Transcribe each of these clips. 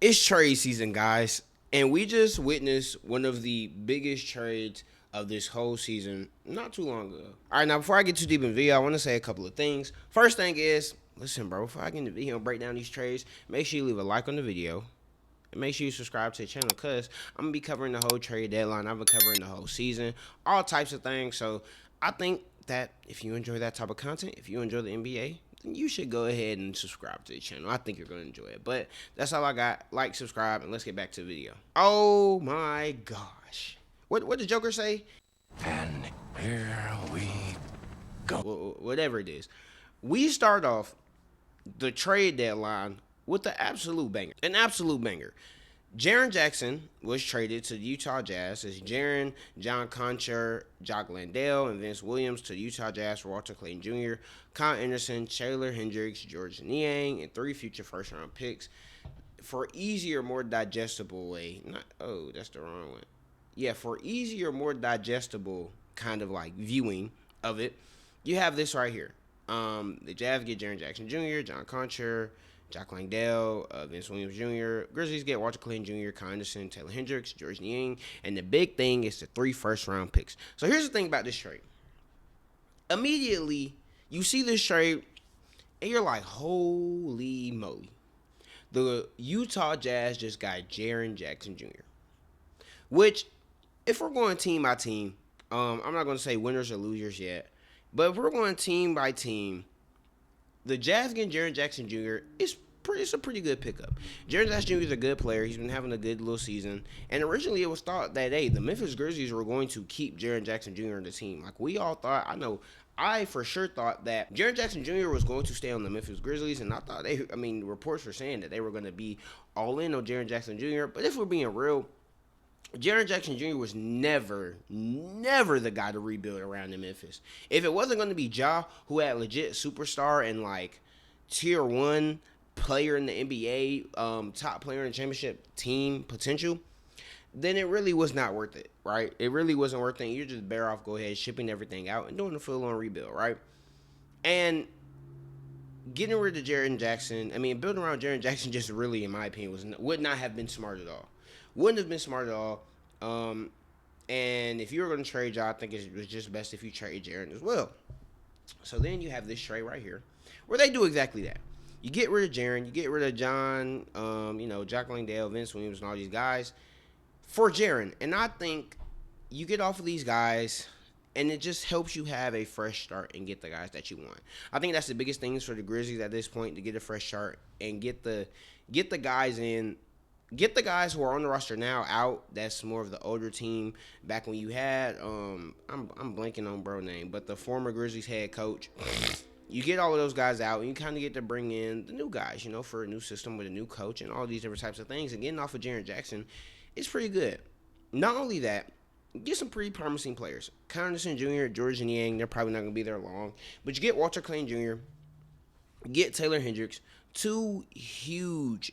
It's trade season, guys, and we just witnessed one of the biggest trades of this whole season not too long ago. All right, now before I get too deep in the video, I want to say a couple of things. First thing is, listen, bro, before I get in the video and break down these trades, make sure you leave a like on the video. And make sure you subscribe to the channel because I'm going to be covering the whole trade deadline. I've been covering the whole season, all types of things. So I think that if you enjoy that type of content, if you enjoy the NBA, then you should go ahead and subscribe to the channel. I think you're going to enjoy it. But that's all I got. Like, subscribe, and let's get back to the video. Oh my gosh. What did Joker say? And here we go. Whatever it is. We start off the trade deadline with the absolute banger. An absolute banger. Jaren Jackson was traded to the Utah Jazz as Jaren, John Concher, Jock Landale, and Vince Williams to the Utah Jazz for Walter Clayton Jr., Kyle Anderson, Taylor Hendricks, George Niang, and 3 future first-round picks for easier, more digestible way. That's the wrong one. Yeah, for easier, more digestible kind of like viewing of it, you have this right here. The Jazz get Jaren Jackson Jr., John Concher, Jock Langdale, Vince Williams Jr. Grizzlies get Walter Clayton Jr., Kyle Anderson, Taylor Hendricks, George Niang, and the big thing is the 3 first-round picks. So here's the thing about this trade. Immediately, you see this trade, and you're like, holy moly. The Utah Jazz just got Jaren Jackson Jr., which, if we're going team by team, I'm not going to say winners or losers yet, but if we're going team by team, the Jazz getting Jaren Jackson Jr. It's a pretty good pickup. Jaren Jackson Jr. is a good player. He's been having a good little season. And originally it was thought that, hey, the Memphis Grizzlies were going to keep Jaren Jackson Jr. on the team. Like we all thought, I for sure thought that Jaren Jackson Jr. was going to stay on the Memphis Grizzlies. And I thought reports were saying that they were going to be all in on Jaren Jackson Jr. But if we're being real, Jaren Jackson Jr. was never the guy to rebuild around in Memphis. If it wasn't going to be Ja, who had legit superstar and like tier 1 player in the NBA, top player in the championship team potential, then it really was not worth it, right? It really wasn't worth it. You're just better off go ahead shipping everything out and doing the full-on rebuild, right? And getting rid of Jaren Jackson, building around Jaren Jackson just really, in my opinion, would not have been smart at all. Wouldn't have been smart at all. And if you were going to trade Ja, I think it was just best if you trade Jaren as well. So then you have this trade right here where they do exactly that. You get rid of Jaren, you get rid of John, Jock Langdale, Vince Williams, and all these guys for Jaren. And I think you get off of these guys, and it just helps you have a fresh start and get the guys that you want. I think that's the biggest things for the Grizzlies at this point, to get a fresh start and get the guys in. Get the guys who are on the roster now out. That's more of the older team. Back when you had, I'm blanking on bro name, but the former Grizzlies head coach. You get all of those guys out, and you kind of get to bring in the new guys, for a new system with a new coach and all these different types of things. And getting off of Jaren Jackson is pretty good. Not only that, get some pretty promising players. Kyle Anderson Jr., George Niang, they're probably not going to be there long. But you get Walter Clayton Jr., get Taylor Hendricks, 2 huge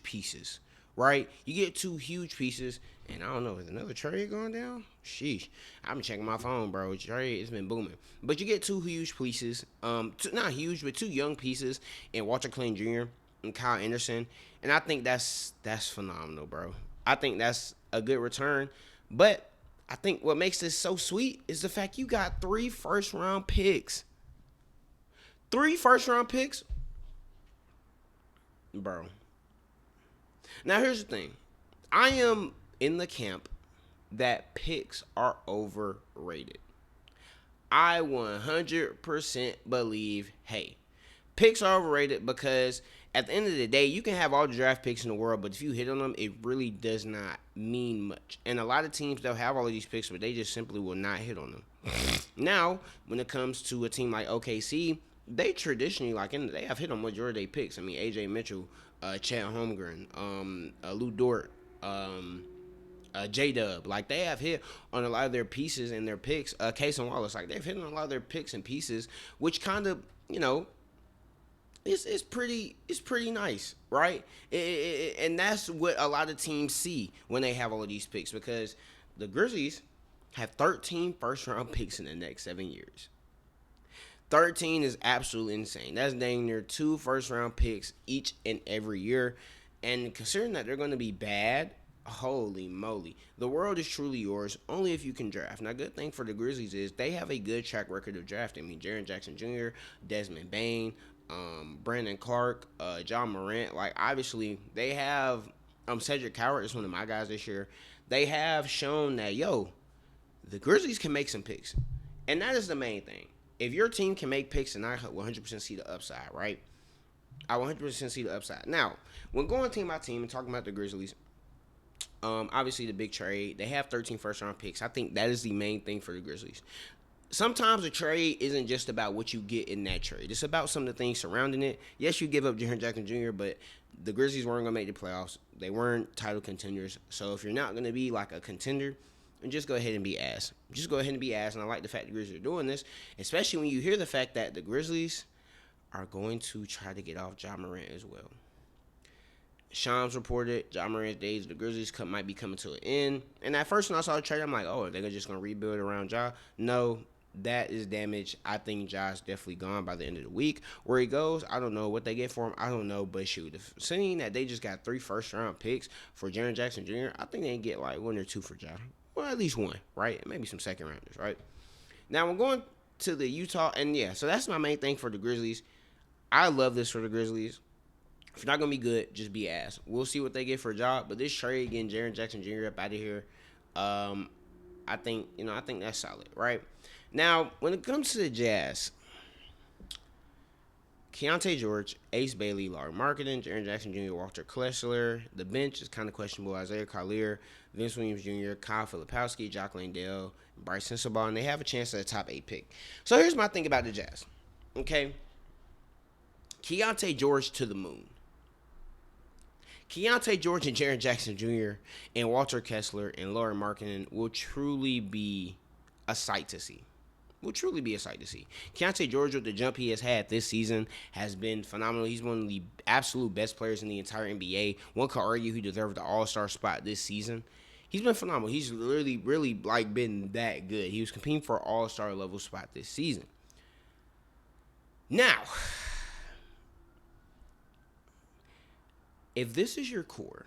pieces, right? You get 2 huge pieces, and I don't know, is another trade going down? Sheesh. I've been checking my phone, bro. Trade, it's been booming. But you get 2 huge pieces, not huge, but 2 young pieces in Walter Clayton Jr. and Kyle Anderson, and I think that's phenomenal, bro. I think that's a good return, but I think what makes this so sweet is the fact you got 3 first-round picks. 3 first-round picks? Bro. Now, here's the thing. I am in the camp that picks are overrated. I 100% believe, hey, picks are overrated because at the end of the day, you can have all the draft picks in the world, but if you hit on them, it really does not mean much. And a lot of teams, they'll have all of these picks, but they just simply will not hit on them. Now, when it comes to a team like OKC, they traditionally, they have hit on majority of their picks. AJ Mitchell, Chet Holmgren, Lou Dort, J-Dub. They have hit on a lot of their pieces and their picks. Case and Wallace, they've hit on a lot of their picks and pieces, which kind of, it's pretty nice, right? And that's what a lot of teams see when they have all of these picks, because the Grizzlies have 13 first-round picks in the next 7 years. 13 is absolutely insane. That's dang near 2 first-round picks each and every year. And considering that they're going to be bad, holy moly, the world is truly yours only if you can draft. Now, good thing for the Grizzlies is they have a good track record of drafting. I mean, Jaren Jackson Jr., Desmond Bain, Brandon Clark, John Morant. Like, obviously, they have Cedric Coward is one of my guys this year. They have shown that, yo, the Grizzlies can make some picks. And that is the main thing. If your team can make picks, and I 100% see the upside, right? I 100% see the upside. Now, when going team by team and talking about the Grizzlies, obviously the big trade, they have 13 first round picks. I think that is the main thing for the Grizzlies. Sometimes a trade isn't just about what you get in that trade. It's about some of the things surrounding it. Yes, you give up Jaren Jackson Jr., but the Grizzlies weren't going to make the playoffs. They weren't title contenders. So if you're not going to be like a contender, just go ahead and be ass. Just go ahead and be ass. And I like the fact the Grizzlies are doing this, especially when you hear the fact that the Grizzlies are going to try to get off John Morant as well. Shams reported John Morant's days of the Grizzlies might be coming to an end. And at first when I saw the trade, I'm like, oh, they're just going to rebuild around Ja? No, that is damaged. I think Ja's definitely gone by the end of the week. Where he goes, I don't know. What they get for him, I don't know. But shoot, seeing that they just got 3 first-round picks for Jaren Jackson Jr., I think they can get like 1 or 2 for Ja. Well, at least 1, right? Maybe some second-rounders, right? Now, we're going to the Utah, and yeah, so that's my main thing for the Grizzlies. I love this for the Grizzlies. If you're not gonna be good, just be ass. We'll see what they get for a job. But this trade getting Jaren Jackson Jr. up out of here, I think that's solid, right? Now, when it comes to the Jazz, Keontae George, Ace Bailey, Larry Marketing, Jaren Jackson Jr., Walter Kessler. The bench is kind of questionable. Isaiah Collier, Vince Williams Jr., Kyle Filipowski, Jock Landale, Bryce Sensabaugh, and they have a chance at a top 8 pick. So here's my thing about the Jazz. Okay, Keontae George to the moon. Keontae George and Jaren Jackson Jr. and Walter Kessler and Laurie Markkinen will truly be a sight to see. Will truly be a sight to see. Keontae George, with the jump he has had this season, has been phenomenal. He's one of the absolute best players in the entire NBA. One could argue he deserved the All-Star spot this season. He's been phenomenal. He's really like been that good. He was competing for an All-Star level spot this season. Now, if this is your core,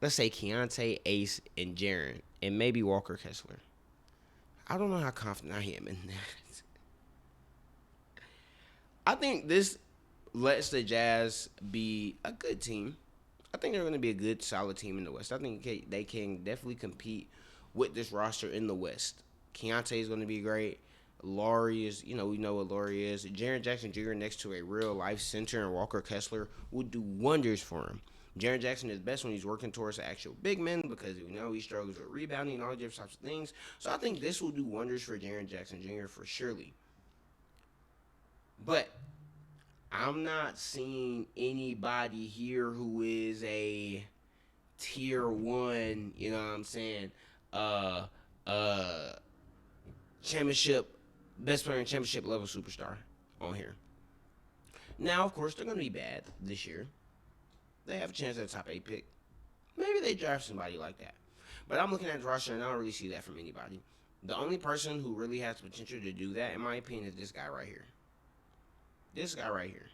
let's say Keontae, Ace, and Jaren, and maybe Walker Kessler, I don't know how confident I am in that. I think this lets the Jazz be a good team. I think they're going to be a good, solid team in the West. I think they can definitely compete with this roster in the West. Keontae is going to be great. Laurie is, we know what Laurie is. Jaren Jackson Jr. next to a real-life center and Walker Kessler would do wonders for him. Jaren Jackson is best when he's working towards the actual big men because he struggles with rebounding and all different types of things. So I think this will do wonders for Jaren Jackson Jr. for surely. But I'm not seeing anybody here who is a tier 1, you know what I'm saying, championship, best player in championship level superstar on here. Now, of course, they're going to be bad this year. They have a chance at a top 8 pick. Maybe they draft somebody like that. But I'm looking at the roster and I don't really see that from anybody. The only person who really has the potential to do that, in my opinion, is this guy right here. This guy right here.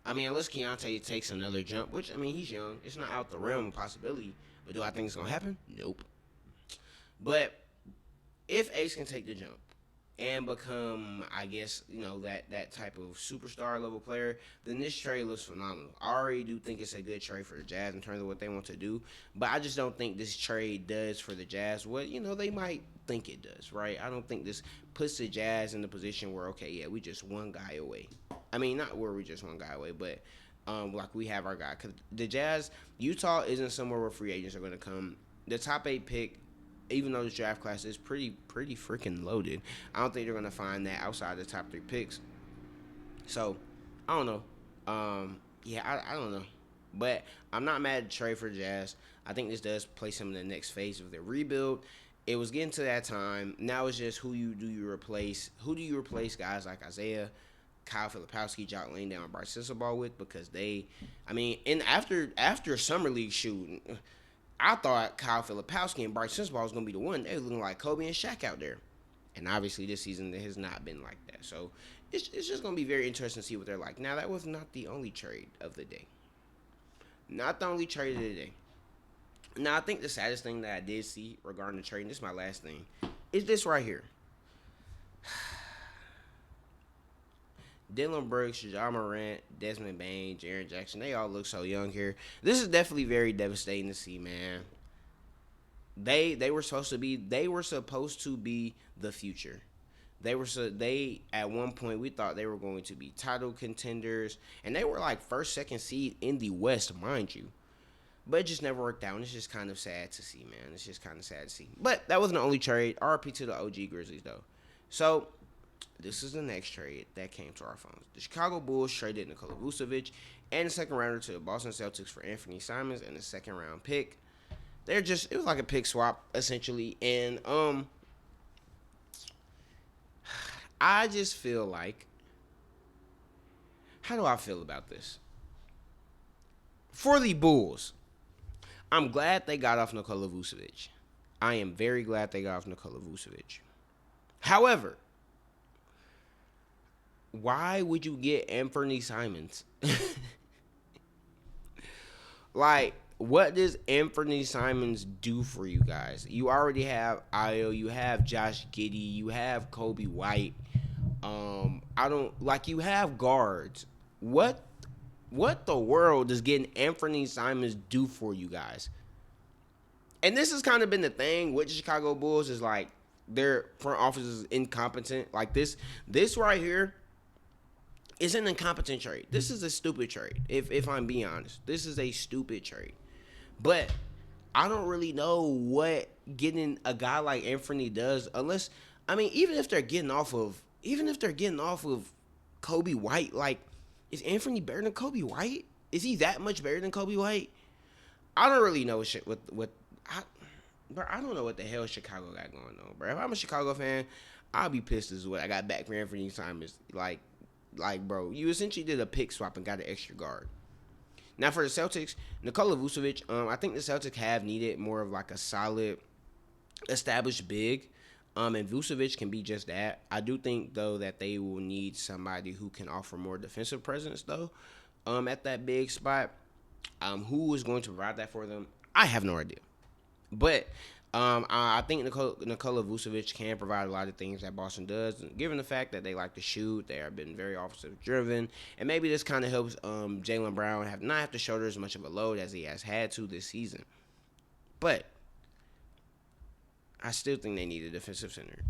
I mean, unless Keontae takes another jump, which, I mean, he's young. It's not out the realm of possibility. But do I think it's going to happen? Nope. But if Ace can take the jump and become, I guess, that type of superstar level player, then this trade looks phenomenal. I already do think it's a good trade for the Jazz in terms of what they want to do, but I just don't think this trade does for the Jazz what, they might think it does, right? I don't think this puts the Jazz in the position where, okay, yeah, we just one guy away. I mean, not where we just one guy away, but like we have our guy. Because the Jazz, Utah isn't somewhere where free agents are going to come. The top 8 pick, even though this draft class is pretty freaking loaded, I don't think they're going to find that outside the top 3 picks. So, I don't know. I don't know. But I'm not mad at the trade for the Jazz. I think this does place them in the next phase of their rebuild. It was getting to that time. Now it's just who do you replace? Who do you replace guys like Isaiah, Kyle Filipowski, Jock Landale, and Bryce Sensabaugh with? Because after Summer League shooting, I thought Kyle Filipowski and Bryce Sensabaugh was going to be the one. They were looking like Kobe and Shaq out there. And obviously this season it has not been like that. So it's just going to be very interesting to see what they're like. Now, that was not the only trade of the day. Not the only trade of the day. Now, I think the saddest thing that I did see regarding the trade, and this is my last thing, is this right here. Dylan Brooks, Ja Morant, Desmond Bain, Jaren Jackson, they all look so young here. This is definitely very devastating to see, man. They were supposed to be the future. They at one point we thought they were going to be title contenders, and they were like first, second seed in the West, mind you. But it just never worked out, and it's just kind of sad to see, man. It's just kind of sad to see. But that wasn't the only trade. RP to the OG Grizzlies, though. So this is the next trade that came to our phones. The Chicago Bulls traded Nikola Vucevic and the second rounder to the Boston Celtics for Anthony Simons and the second round pick. It was like a pick swap essentially, and I just feel like, how do I feel about this? For the Bulls, I'm glad they got off Nikola Vucevic. I am very glad they got off Nikola Vucevic. However, why would you get Anthony Simons? Like, what does Anthony Simons do for you guys? You already have Io, you have Josh Giddey, you have Kobe White. I don't like you have guards. What the world does getting Anthony Simons do for you guys? And this has kind of been the thing with the Chicago Bulls is like their front office is incompetent. Like this right here is an incompetent trade. This is a stupid trade. If I'm being honest, this is a stupid trade. But I don't really know what getting a guy like Anthony does unless even if they're getting off of Kobe White, like is Anthony better than Kobe White? Is he that much better than Kobe White? I don't really know I don't know what the hell Chicago got going on, bro. If I'm a Chicago fan, I'll be pissed as what I got back for Anthony Simons. Like, bro, you essentially did a pick swap and got an extra guard. Now for the Celtics, Nikola Vucevic, I think the Celtics have needed more of like a solid, established big. And Vucevic can be just that. I do think though that they will need somebody who can offer more defensive presence though, at that big spot. Who is going to provide that for them? I have no idea. But I think Nikola Vucevic can provide a lot of things that Boston does, given the fact that they like to shoot. They have been very offensive driven, and maybe this kind of helps Jaylen Brown not have to shoulder as much of a load as he has had to this season. But I still think they need a defensive center.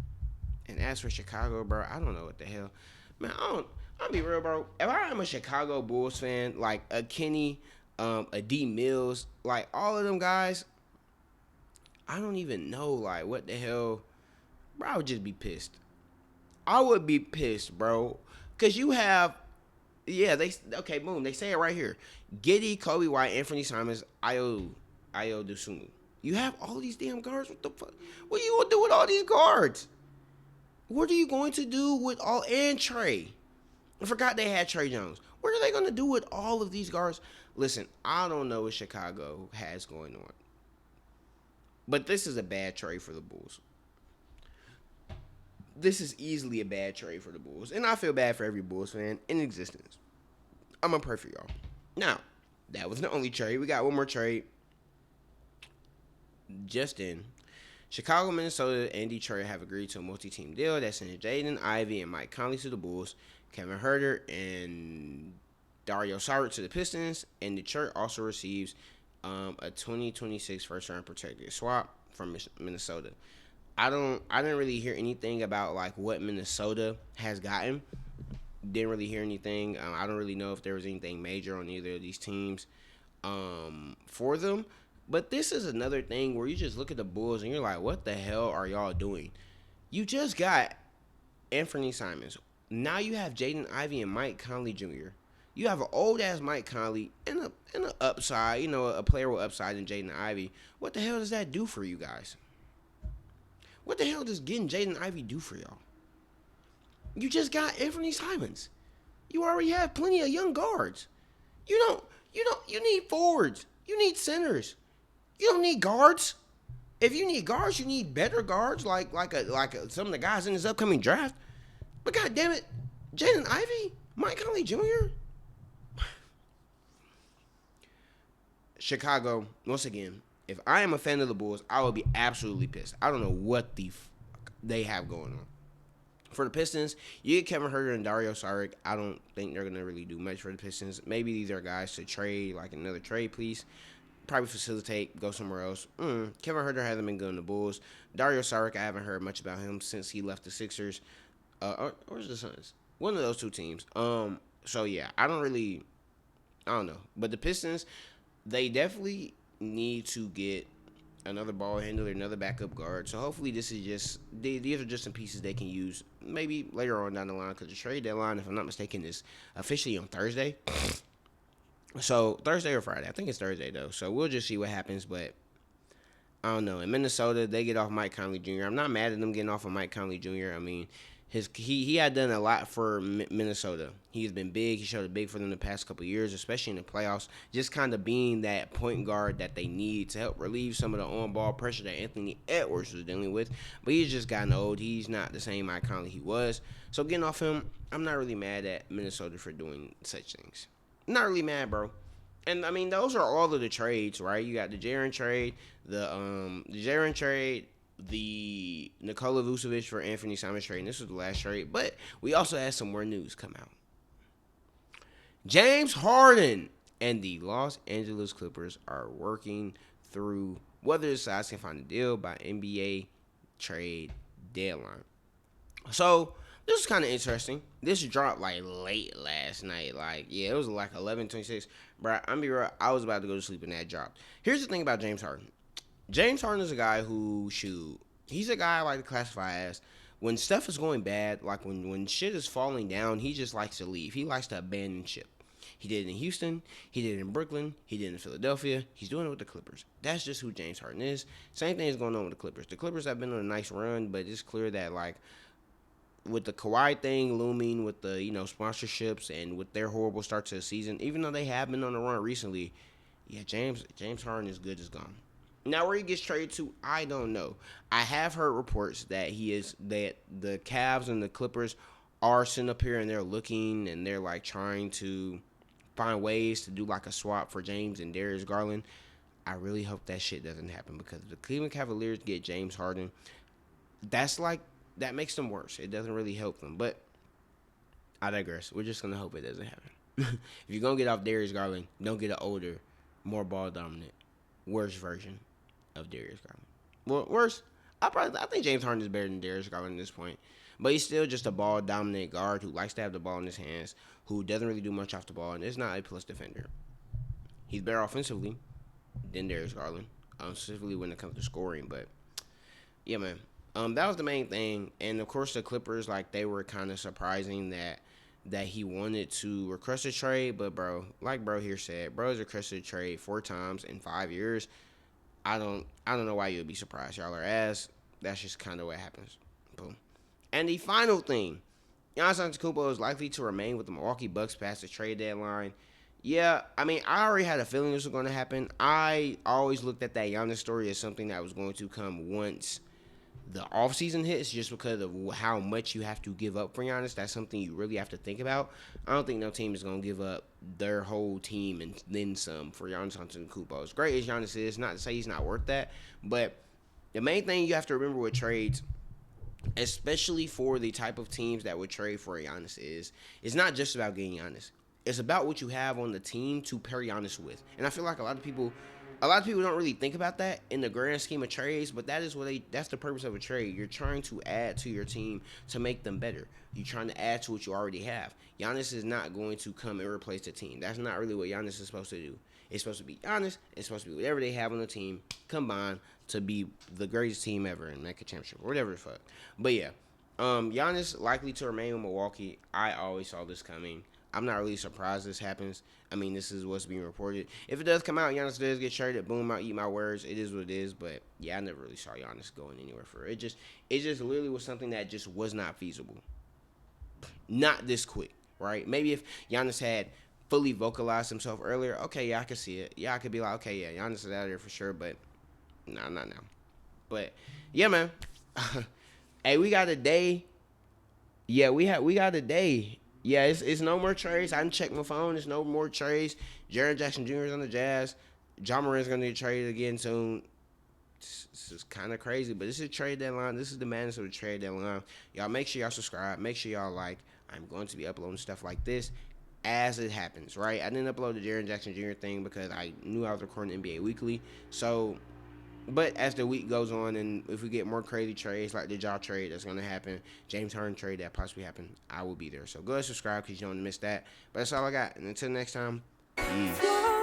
And as for Chicago, bro, I don't know what the hell. Man, I'll be real, bro. If I am a Chicago Bulls fan, like a Kenny, a D Mills, like all of them guys, I don't even know, like, what the hell. Bro, I would just be pissed. I would be pissed, bro. Because you have, boom, they say it right here. Giddey, Kobe White, Anthony Simons, Io Dosunmu. You have all these damn guards. What the fuck? What are you going to do with all these guards? What are you going to do with and Trey? I forgot they had Trey Jones. What are they going to do with all of these guards? Listen, I don't know what Chicago has going on. But this is a bad trade for the Bulls. This is easily a bad trade for the Bulls. And I feel bad for every Bulls fan in existence. I'm going to pray for y'all. Now, that wasn't the only trade. We got one more trade. Just in. Chicago, Minnesota, and Detroit have agreed to a multi-team deal that sends Jaden Ivey and Mike Conley to the Bulls, Kevin Huerter and Dario Saric to the Pistons, and Detroit also receives a 2026 first-round protected swap from Minnesota. I didn't really hear anything about like what Minnesota has gotten. Didn't really hear anything. I don't really know if there was anything major on either of these teams for them. But this is another thing where you just look at the Bulls and you're like, what the hell are y'all doing? You just got Anthony Simons. Now you have Jaden Ivey and Mike Conley Jr. You have an old-ass Mike Conley and an upside, a player with upside in Jaden Ivey. What the hell does that do for you guys? What the hell does getting Jaden Ivey do for y'all? You just got Anthony Simons. You already have plenty of young guards. You need forwards. You need centers. You don't need guards. If you need guards, you need better guards like some of the guys in this upcoming draft. But God damn it, Jaden Ivey, Mike Conley Jr. Chicago, once again, if I am a fan of the Bulls, I would be absolutely pissed. I don't know what the fuck they have going on. For the Pistons, you get Kevin Herter and Dario Saric. I don't think they're gonna really do much for the Pistons. Maybe these are guys to trade, like another trade piece. Probably facilitate, go somewhere else. Kevin Herter hasn't been good in the Bulls. Dario Saric, I haven't heard much about him since he left the Sixers. Where's the Suns? One of those two teams. So yeah, I don't know. But the Pistons, they definitely need to get another ball handler, another backup guard. So hopefully this is these are just some pieces they can use maybe later on down the line because the trade deadline, if I'm not mistaken, is officially on Thursday. So Thursday or Friday, I think it's Thursday though. So we'll just see what happens. But I don't know. In Minnesota, they get off Mike Conley Jr. I'm not mad at them getting off of Mike Conley Jr. I mean, he had done a lot for Minnesota. He's been big. He showed it big for them the past couple of years, especially in the playoffs. Just kind of being that point guard that they need to help relieve some of the on-ball pressure that Anthony Edwards was dealing with. But he's just gotten old. He's not the same Mike Conley he was. So getting off him, I'm not really mad at Minnesota for doing such things. Not really mad, bro. And I mean, those are all of the trades, right? You got the Jaren trade, the Nikola Vucevic for Anthony Simons trade, and this was the last trade. But we also had some more news come out. James Harden and the Los Angeles Clippers are working through whether the sides can find a deal by NBA trade deadline. So this is kind of interesting. This dropped like late last night. Like, yeah, it was like 11:26. Bro, I'm be real. I was about to go to sleep when that dropped. Here's the thing about James Harden. James Harden is a guy who, he's a guy I like to classify as when stuff is going bad, like when shit is falling down, he just likes to leave. He likes to abandon ship. He did it in Houston. He did it in Brooklyn. He did it in Philadelphia. He's doing it with the Clippers. That's just who James Harden is. Same thing is going on with the Clippers. The Clippers have been on a nice run, but it's clear that, like, with the Kawhi thing looming, with the sponsorships, and with their horrible start to the season, even though they have been on a run recently, yeah, James Harden is good as gone. Now where he gets traded to, I don't know. I have heard reports that the Cavs and the Clippers are sitting up here and they're looking and they're like trying to find ways to do like a swap for James and Darius Garland. I really hope that shit doesn't happen because if the Cleveland Cavaliers get James Harden, that makes them worse. It doesn't really help them. But I digress. We're just gonna hope it doesn't happen. If you're gonna get off Darius Garland, don't get an older, more ball dominant, worse version of Darius Garland. Well, worse. I think James Harden is better than Darius Garland at this point. But he's still just a ball dominant guard who likes to have the ball in his hands, who doesn't really do much off the ball, and is not a plus defender. He's better offensively than Darius Garland, specifically when it comes to scoring. But yeah, man. That was the main thing, and of course the Clippers, like, they were kind of surprising that he wanted to request a trade, but bro here said, bro has requested a trade 4 times in 5 years. I don't know why you would be surprised. Y'all are ass. That's just kind of what happens. Boom. And the final thing, Giannis Antetokounmpo is likely to remain with the Milwaukee Bucks past the trade deadline. Yeah, I mean, I already had a feeling this was going to happen. I always looked at that Giannis story as something that was going to come once the offseason hits, just because of how much you have to give up for Giannis. That's something you really have to think about. I don't think no team is going to give up their whole team and then some for Giannis Antetokounmpo. As great as Giannis is, not to say he's not worth that, but the main thing you have to remember with trades, especially for the type of teams that would trade for Giannis, is it's not just about getting Giannis. It's about what you have on the team to pair Giannis with. And I feel like a lot of people don't really think about that in the grand scheme of trades, but that's the purpose of a trade. You're trying to add to your team to make them better. You're trying to add to what you already have. Giannis is not going to come and replace the team. That's not really what Giannis is supposed to do. It's supposed to be Giannis. It's supposed to be whatever they have on the team combined to be the greatest team ever and make a championship or whatever the fuck. But yeah, Giannis likely to remain with Milwaukee. I always saw this coming. I'm not really surprised this happens. I mean, this is what's being reported. If it does come out, Giannis does get traded, boom, I'll eat my words. It is what it is. But yeah, I never really saw Giannis going anywhere for it. It just literally was something that just was not feasible. Not this quick, right? Maybe if Giannis had fully vocalized himself earlier, okay, yeah, I could see it. Yeah, I could be like, okay, yeah, Giannis is out of there for sure, but nah, not now. But yeah, man. Hey, we got a day. Yeah, we got a day. Yeah, it's no more trades. I didn't check my phone. There's no more trades. Jaren Jackson Jr. is on the Jazz. Ja Morant's gonna get traded again soon. This is kind of crazy, but this is trade deadline. This is the madness of the trade deadline. Y'all make sure y'all subscribe. Make sure y'all like. I'm going to be uploading stuff like this as it happens, right? I didn't upload the Jaren Jackson Jr. thing because I knew I was recording NBA Weekly. So, but as the week goes on, and if we get more crazy trades like the Ja trade that's gonna happen, James Harden trade that possibly happened, I will be there. So go ahead and subscribe because you don't want to miss that. But that's all I got. And until next time, peace.